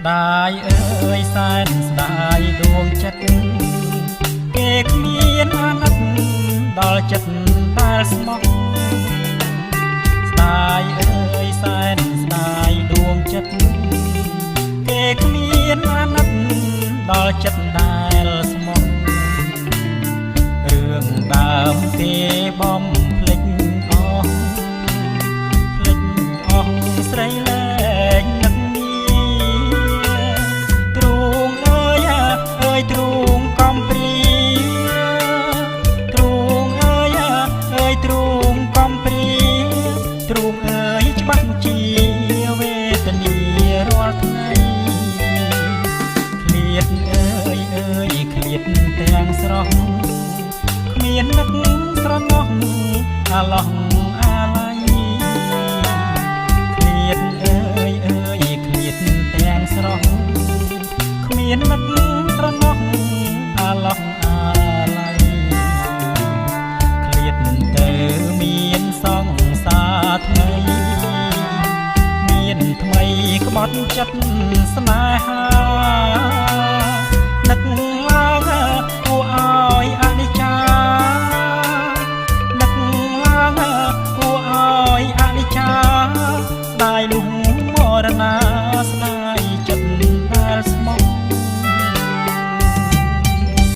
ដាយអើយសែនស្ដាយដួងចិត្តគេគ្មានអាណិតដល់ចិត្តដែលស្មោះស្ដាយអើយសែនស្ដាយដួងចិត្តគេគ្មានអាណិតដល់ចិត្តដែលស្មោះរឿងដើមគេបំភ្លេចអស់ភ្លេចអស់ស្រីលែងនឹកទ្រូងអើយអើយទ្រូងកំព្រាទ្រូងអើយអើយទ្រូងកំព្រាទ្រូងអើយច្បាស់ជាវេទនារាល់ថ្ងៃឃ្លាតអើយអើយឃ្លាតទាំងស្រស់គ្មាននឹកស្រណោះអាឡោះអាឡៃឃ្លាតអើយអើយឃ្លាតទាំងស្រស់គ្មាននឹកស្រណោះអាឡោះអាឡៃឃ្លាតទៅមានសង្សារថ្មីមានថ្មីក្បត់ចិត្តស្នេហា